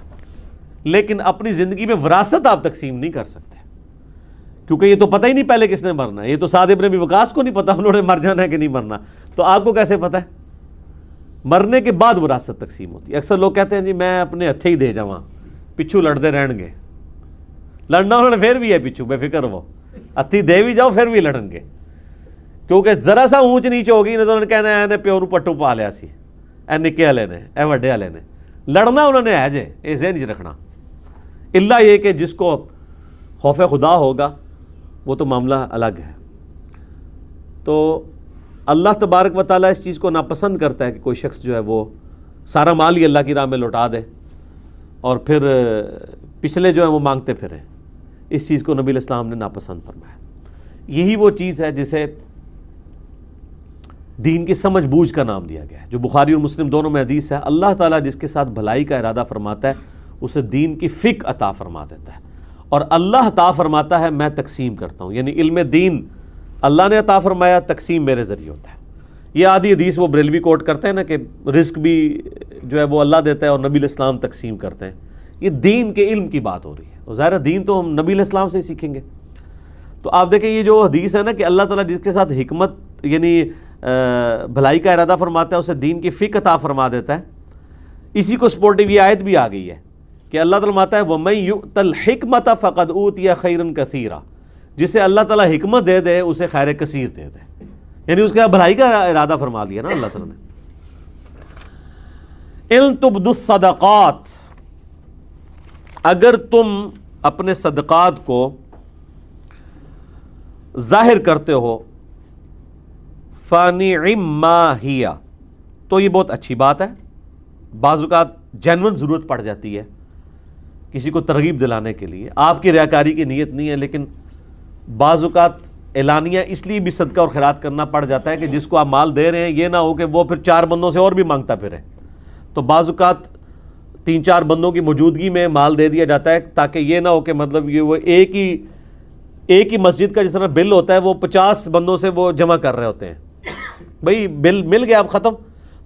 [SPEAKER 1] لیکن اپنی زندگی میں وراثت آپ تقسیم نہیں کر سکتے، کیونکہ یہ تو پتہ ہی نہیں پہلے کس نے مرنا ہے۔ یہ تو سعد ابن ابی وقاص کو نہیں پتا انہوں نے مر جانا ہے کہ نہیں مرنا، تو آپ کو کیسے پتہ ہے؟ مرنے کے بعد وراثت تقسیم ہوتی ہے۔ اکثر لوگ کہتے ہیں جی میں اپنے ہتھے ہی دے جاواں، پچھو لڑتے رہن گے، لڑنا انہوں نے پھر بھی ہے پچھو، بے فکر وہ ہتھی دے بھی جاؤ پھر بھی لڑن گے، کیونکہ ذرا سا اونچ نیچ ہوگی نہ تو انہوں نے کہنا ہے پیو نو پٹو پا لیا سی، اے نکے والے نے، اے وڈے والے نے، لڑنا انہوں نے ہے جے، یہ ذہن نہیں رکھنا۔ اللہ یہ کہ جس کو خوف خدا ہوگا وہ تو معاملہ الگ ہے۔ تو اللہ تبارک و تعالیٰ اس چیز کو ناپسند کرتا ہے کہ کوئی شخص جو ہے وہ سارا مال ہی اللہ کی راہ میں لوٹا دے اور پھر پچھلے جو ہیں وہ مانگتے پھریں۔ اس چیز کو نبی علیہ السلام نے ناپسند فرمایا۔ یہی وہ چیز ہے جسے دین کی سمجھ بوجھ کا نام دیا گیا ہے، جو بخاری اور مسلم دونوں میں حدیث ہے، اللہ تعالیٰ جس کے ساتھ بھلائی کا ارادہ فرماتا ہے اسے دین کی فقہ عطا فرما دیتا ہے، اور اللہ عطا فرماتا ہے میں تقسیم کرتا ہوں، یعنی علم دین اللہ نے عطا فرمایا، تقسیم میرے ذریعے ہوتا ہے۔ یہ آدھی حدیث وہ بریلوی کوٹ کرتے ہیں نا کہ رزق بھی جو ہے وہ اللہ دیتا ہے اور نبی علیہ السلام تقسیم کرتے ہیں، یہ دین کے علم کی بات ہو رہی ہے، اور ظاہر دین تو ہم نبی علیہ السلام سے ہی سیکھیں گے۔ تو آپ دیکھیں یہ جو حدیث ہے نا کہ اللہ تعالیٰ جس کے ساتھ حکمت یعنی بھلائی کا ارادہ فرماتا ہے اسے دین کی فقہ عطا فرما دیتا ہے، اسی کو سپورٹیو یہ آیت بھی آ گئی ہے کہ اللہ تعالیٰ فرماتا ہے وَمَن يُؤْتَ الْحِكْمَةَ فَقَدْ أُوتِيَ خَيْرًا كَثِيرًا، جسے اللہ تعالیٰ حکمت دے دے اسے خیر کثیر دے دے، یعنی اس کا بھلائی کا ارادہ فرما لیا نا اللہ تعالیٰ نے۔ اِن تُبْدُوا الصَّدَقَاتِ، اگر تم اپنے صدقات کو ظاہر کرتے ہو، فَنِعِمَّ مَا ہِیَ، تو یہ بہت اچھی بات ہے۔ بعض اوقات جینون ضرورت پڑ جاتی ہے کسی کو ترغیب دلانے کے لیے، آپ کی ریاکاری کی نیت نہیں ہے، لیکن بعض اوقات اعلانیہ اس لیے بھی صدقہ اور خیرات کرنا پڑ جاتا ہے کہ جس کو آپ مال دے رہے ہیں یہ نہ ہو کہ وہ پھر 4 بندوں سے اور بھی مانگتا پھرے، تو بعض اوقات 3-4 بندوں کی موجودگی میں مال دے دیا جاتا ہے تاکہ یہ نہ ہو کہ مطلب یہ وہ ایک ہی مسجد کا جس طرح بل ہوتا ہے وہ 50 بندوں سے وہ جمع کر رہے ہوتے ہیں، بھئی بل مل گیا اب ختم۔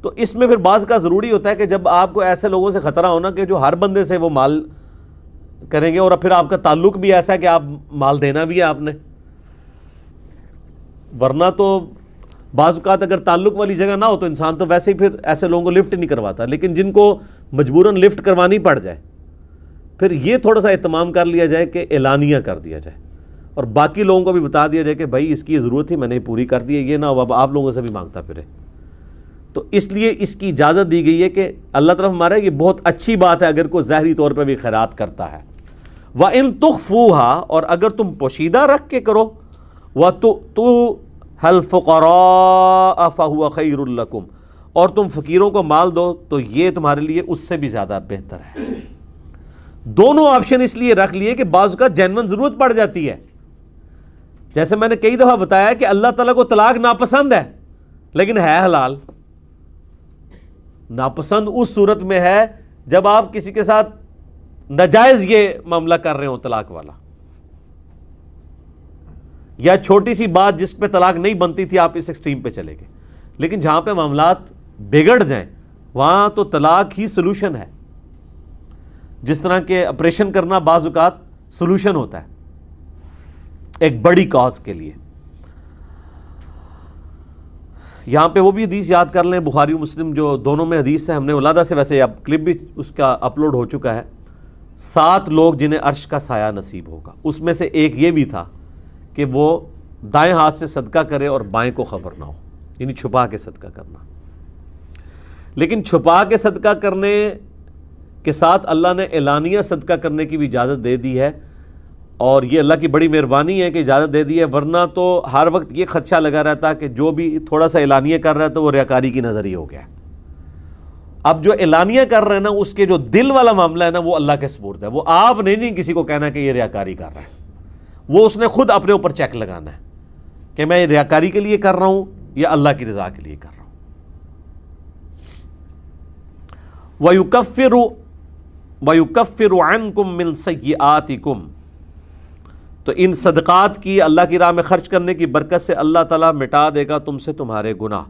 [SPEAKER 1] تو اس میں پھر بعض کا ضروری ہوتا ہے کہ جب آپ کو ایسے لوگوں سے خطرہ ہونا کہ جو ہر بندے سے وہ مال کریں گے، اور پھر آپ کا تعلق بھی ایسا ہے کہ آپ مال دینا بھی ہے آپ نے، ورنہ تو بعض اوقات اگر تعلق والی جگہ نہ ہو تو انسان تو ویسے ہی پھر ایسے لوگوں کو لفٹ نہیں کرواتا، لیکن جن کو مجبوراً لفٹ کروانی پڑ جائے پھر یہ تھوڑا سا اہتمام کر لیا جائے کہ اعلانیہ کر دیا جائے، اور باقی لوگوں کو بھی بتا دیا جائے کہ بھائی اس کی یہ ضرورت تھی میں نے پوری کر دی ہے، یہ نہ ہو اب آپ لوگوں سے بھی مانگتا پھرے۔ تو اس لیے اس کی اجازت دی گئی ہے کہ اللہ طرف ہمارا یہ بہت اچھی بات ہے اگر کوئی ظاہری طور پہ بھی خیرات کرتا ہے۔ وَإِن تُخْفُوهَا، اور اگر تم پوشیدہ رکھ کے کرو، وَتُؤْتُوهَا الْفُقَرَاءَ فَهُوَ خَيْرٌ لَكُمْ، اور تم فقیروں کو مال دو تو یہ تمہارے لیے اس سے بھی زیادہ بہتر ہے۔ دونوں آپشن اس لیے رکھ لیے کہ بعض کا جینون ضرورت پڑ جاتی ہے۔ جیسے میں نے کئی دفعہ بتایا کہ اللہ تعالیٰ کو طلاق ناپسند ہے لیکن ہے حلال۔ ناپسند اس صورت میں ہے جب آپ کسی کے ساتھ ناجائز یہ معاملہ کر رہے ہوں طلاق والا، یا چھوٹی سی بات جس پہ طلاق نہیں بنتی تھی آپ اس ایکسٹریم پہ چلے گئے۔ لیکن جہاں پہ معاملات بگڑ جائیں وہاں تو طلاق ہی سلوشن ہے۔ جس طرح کہ آپریشن کرنا بعض اوقات سلوشن ہوتا ہے ایک بڑی کاز کے لیے۔ یہاں پہ وہ بھی حدیث یاد کر لیں، بخاری و مسلم جو دونوں میں حدیث ہے، ہم نے ولادہ سے ویسے اب کلپ بھی اس کا اپلوڈ ہو چکا ہے۔ 7 لوگ جنہیں عرش کا سایہ نصیب ہوگا، اس میں سے ایک یہ بھی تھا کہ وہ دائیں ہاتھ سے صدقہ کرے اور بائیں کو خبر نہ ہو، یعنی چھپا کے صدقہ کرنا۔ لیکن چھپا کے صدقہ کرنے کے ساتھ اللہ نے اعلانیہ صدقہ کرنے کی بھی اجازت دے دی ہے، اور یہ اللہ کی بڑی مہربانی ہے کہ اجازت دے دی ہے، ورنہ تو ہر وقت یہ خدشہ لگا رہتا کہ جو بھی تھوڑا سا اعلانیہ کر رہا ہے تو وہ ریاکاری کی نظر ہی ہو گیا ہے۔ اب جو اعلانیہ کر رہے ہیں نا، اس کے جو دل والا معاملہ ہے نا، وہ اللہ کے سپرد ہے۔ وہ آپ نہیں کسی کو کہنا کہ یہ ریاکاری کر رہا ہے، وہ اس نے خود اپنے اوپر چیک لگانا ہے کہ میں یہ ریاکاری کے لیے کر رہا ہوں یا اللہ کی رضا کے لیے کر رہا ہوں۔ وَيُكَفِّرُ عَنْكُم مِّن سَيِّئَاتِكُم، تو ان صدقات کی اللہ کی راہ میں خرچ کرنے کی برکت سے اللہ تعالیٰ مٹا دے گا تم سے تمہارے گناہ۔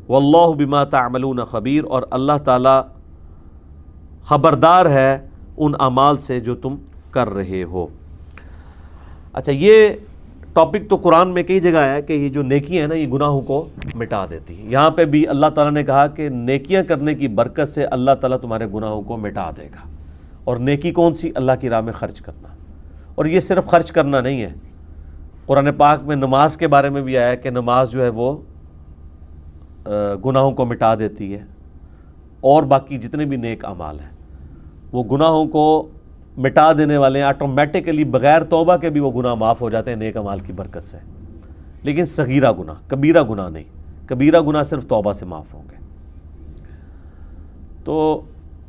[SPEAKER 1] واللہ بما تعملون خبیر، اور اللہ تعالیٰ خبردار ہے ان اعمال سے جو تم کر رہے ہو۔ اچھا، یہ ٹاپک تو قرآن میں کئی جگہ ہے کہ یہ جو نیکی ہے نا، یہ گناہوں کو مٹا دیتی ہے۔ یہاں پہ بھی اللہ تعالیٰ نے کہا کہ نیکیاں کرنے کی برکت سے اللہ تعالیٰ تمہارے گناہوں کو مٹا دے گا۔ اور نیکی کون سی؟ اللہ کی راہ میں خرچ کرنا۔ اور یہ صرف خرچ کرنا نہیں ہے، قرآن پاک میں نماز کے بارے میں بھی آیا ہے کہ نماز جو ہے وہ گناہوں کو مٹا دیتی ہے، اور باقی جتنے بھی نیک اعمال ہیں وہ گناہوں کو مٹا دینے والے ہیں۔ آٹومیٹکلی بغیر توبہ کے بھی وہ گناہ معاف ہو جاتے ہیں نیک اعمال کی برکت سے۔ لیکن صغیرہ گناہ، کبیرہ گناہ نہیں، کبیرہ گناہ صرف توبہ سے معاف ہوں گے۔ تو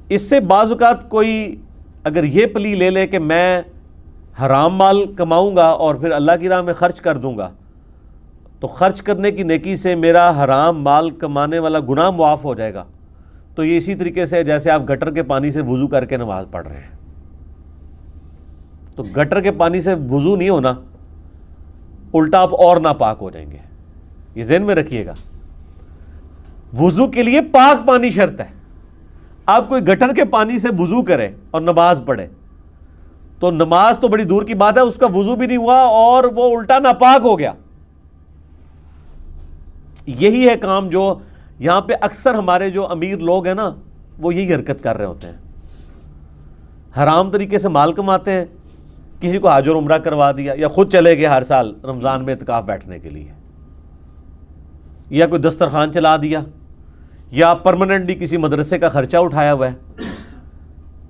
[SPEAKER 1] اس سے بعض اوقات کوئی اگر یہ پلی لے لے کہ میں حرام مال کماؤں گا اور پھر اللہ کی راہ میں خرچ کر دوں گا، تو خرچ کرنے کی نیکی سے میرا حرام مال کمانے والا گناہ معاف ہو جائے گا، تو یہ اسی طریقے سے جیسے آپ گٹر کے پانی سے وضو کر کے نماز پڑھ رہے ہیں، تو گٹر کے پانی سے وضو نہیں ہونا، الٹا آپ اور ناپاک ہو جائیں گے۔ یہ ذہن میں رکھیے گا، وضو کے لیے پاک پانی شرط ہے۔ آپ کوئی گٹر کے پانی سے وضو کرے اور نماز پڑھے تو نماز تو بڑی دور کی بات ہے، اس کا وضو بھی نہیں ہوا اور وہ الٹا ناپاک ہو گیا۔ یہی ہے کام جو یہاں پہ اکثر ہمارے جو امیر لوگ ہیں نا، وہ یہی حرکت کر رہے ہوتے ہیں، حرام طریقے سے مال کماتے ہیں، کسی کو حج اور عمرہ کروا دیا، یا خود چلے گئے ہر سال رمضان میں اعتکاف بیٹھنے کے لیے، یا کوئی دسترخوان چلا دیا، یا پرماننٹلی کسی مدرسے کا خرچہ اٹھایا ہوا ہے،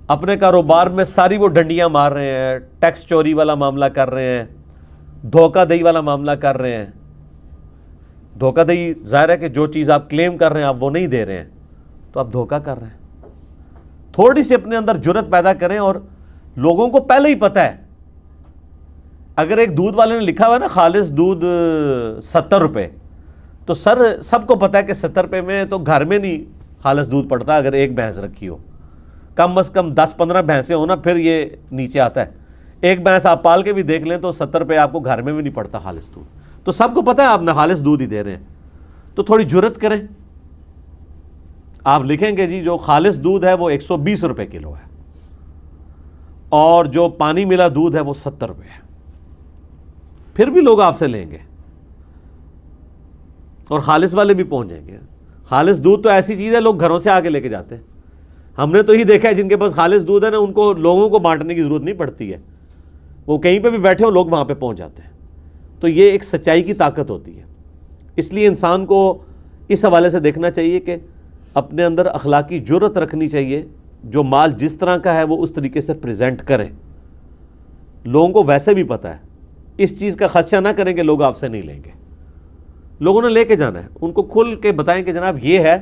[SPEAKER 1] اپنے کاروبار میں ساری وہ ڈنڈیاں مار رہے ہیں، ٹیکس چوری والا معاملہ کر رہے ہیں، دھوکہ دہی والا معاملہ کر رہے ہیں۔ دھوکہ دہی ظاہر ہے کہ جو چیز آپ کلیم کر رہے ہیں آپ وہ نہیں دے رہے ہیں، تو آپ دھوکہ کر رہے ہیں۔ تھوڑی سی اپنے اندر جرت پیدا کریں، اور لوگوں کو پہلے ہی پتہ ہے، اگر ایک دودھ والے نے لکھا ہوا ہے نا خالص دودھ 70 روپے، تو سب کو پتہ ہے کہ 70 روپے میں تو گھر میں نہیں خالص دودھ پڑتا اگر ایک بھینس رکھی ہو، کم از کم 10-15 بھینسیں ہو نا پھر یہ نیچے آتا ہے۔ ایک بھینس آپ پال کے بھی دیکھ لیں تو 70 روپے آپ کو گھر میں بھی نہیں پڑتا خالص دودھ، تو سب کو پتہ ہے آپ نہ خالص دودھ ہی دے رہے ہیں، تو تھوڑی جرت کریں۔ آپ لکھیں گے جی جو خالص دودھ ہے وہ 120 روپے کلو ہے، اور جو پانی ملا دودھ ہے وہ 70 روپے ہے، پھر بھی لوگ آپ سے لیں گے اور خالص والے بھی پہنچ جائیں گے۔ خالص دودھ تو ایسی چیز ہے لوگ گھروں سے آگے لے کے جاتے ہیں، ہم نے تو ہی دیکھا ہے جن کے پاس خالص دودھ ہے نا ان کو لوگوں کو بانٹنے کی ضرورت نہیں پڑتی ہے، وہ کہیں پہ بھی بیٹھے ہو لوگ وہاں پہ پہنچ جاتے ہیں۔ تو یہ ایک سچائی کی طاقت ہوتی ہے، اس لیے انسان کو اس حوالے سے دیکھنا چاہیے کہ اپنے اندر اخلاقی جرت رکھنی چاہیے، جو مال جس طرح کا ہے وہ اس طریقے سے پریزنٹ کریں۔ لوگوں کو ویسے بھی پتہ ہے، اس چیز کا خدشہ نہ کریں کہ لوگ آپ سے نہیں لیں گے، لوگوں نے لے کے جانا ہے، ان کو کھل کے بتائیں کہ جناب یہ ہے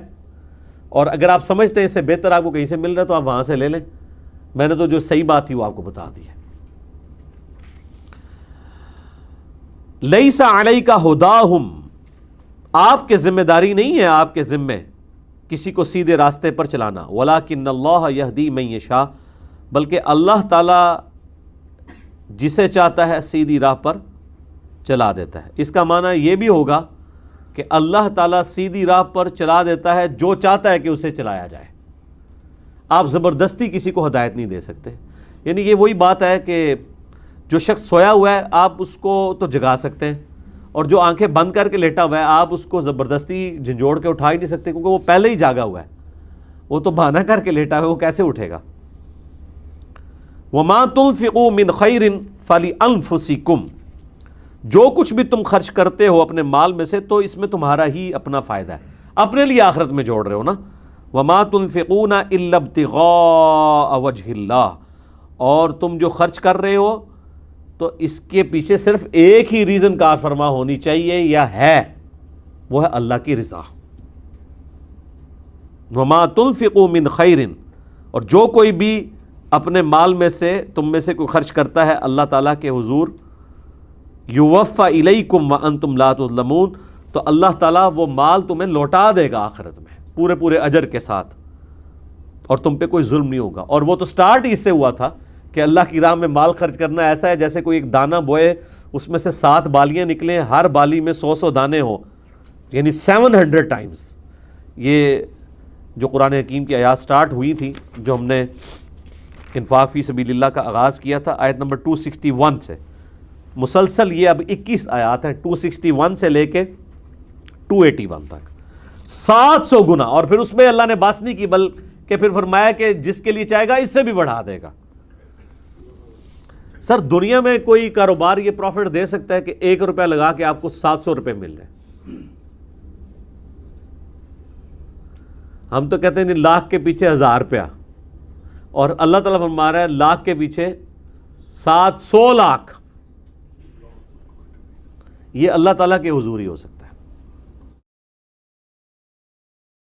[SPEAKER 1] اور اگر آپ سمجھتے ہیں اس سے بہتر آپ کو کہیں سے مل رہا ہے تو آپ وہاں سے لے لیں، میں نے تو جو صحیح بات تھی وہ آپ کو بتا دی ہے۔ لیس علیک ھداھم، آپ کے ذمہ داری نہیں ہے، آپ کے ذمہ کسی کو سیدھے راستے پر چلانا، ولکن اللہ یہدی من یشاء، بلکہ اللہ تعالی جسے چاہتا ہے سیدھی راہ پر چلا دیتا ہے۔ اس کا معنی یہ بھی ہوگا کہ اللہ تعالیٰ سیدھی راہ پر چلا دیتا ہے جو چاہتا ہے کہ اسے چلایا جائے، آپ زبردستی کسی کو ہدایت نہیں دے سکتے۔ یعنی یہ وہی بات ہے کہ جو شخص سویا ہوا ہے آپ اس کو تو جگا سکتے ہیں، اور جو آنکھیں بند کر کے لیٹا ہوا ہے آپ اس کو زبردستی جھنجھوڑ کے اٹھا ہی نہیں سکتے، کیونکہ وہ پہلے ہی جاگا ہوا ہے، وہ تو بہانہ کر کے لیٹا ہوا ہے، وہ کیسے اٹھے گا۔ وَمَا تُنْفِقُوا مِنْ خَيْرٍ فَلِأَنفُسِكُمْ، جو کچھ بھی تم خرچ کرتے ہو اپنے مال میں سے تو اس میں تمہارا ہی اپنا فائدہ ہے، اپنے لیے آخرت میں جوڑ رہے ہو نا۔ وَمَا تُنْفِقُونَ إِلَّا ابْتِغَاءَ وَجْهِ اللَّهِ، اور تم جو خرچ کر رہے ہو تو اس کے پیچھے صرف ایک ہی ریزن کار فرما ہونی چاہیے یا ہے، وہ ہے اللہ کی رضا۔ وَمَا تُنْفِقُوا مِنْ خَيْرٍ، اور جو کوئی بھی اپنے مال میں سے تم میں سے کوئی خرچ کرتا ہے اللہ تعالیٰ کے حضور، یوفا الیکم وانتم لا تظلمون، تو اللہ تعالیٰ وہ مال تمہیں لوٹا دے گا آخرت میں پورے پورے اجر کے ساتھ، اور تم پہ کوئی ظلم نہیں ہوگا۔ اور وہ تو سٹارٹ ہی اس سے ہوا تھا کہ اللہ کی راہ میں مال خرچ کرنا ایسا ہے جیسے کوئی ایک دانہ بوئے، اس میں سے 7 بالیاں نکلیں، ہر بالی میں 100 دانے ہوں، یعنی 700 ٹائمز۔ یہ جو قرآن حکیم کی آیات سٹارٹ ہوئی تھی، جو ہم نے انفاق فی سبیل اللہ کا آغاز کیا تھا آیت نمبر 261 سے، مسلسل یہ اب 21 آیات ہیں، 261 سے لے کے 281 تک، 700 گنا۔ اور پھر اس میں اللہ نے بس نہیں کی، بلکہ پھر فرمایا کہ جس کے لیے چاہے گا اس سے بھی بڑھا دے گا۔ سر دنیا میں کوئی کاروبار یہ پروفٹ دے سکتا ہے کہ 1 روپیہ لگا کے آپ کو 700 روپے مل رہے ہیں؟ ہم تو کہتے ہیں نہیں، لاکھ کے پیچھے 1000 روپیہ، اور اللہ تعالیٰ فرما رہا ہے لاکھ کے پیچھے 700 لاکھ۔ یہ اللہ تعالیٰ کے حضور ہی ہو سکتا ہے۔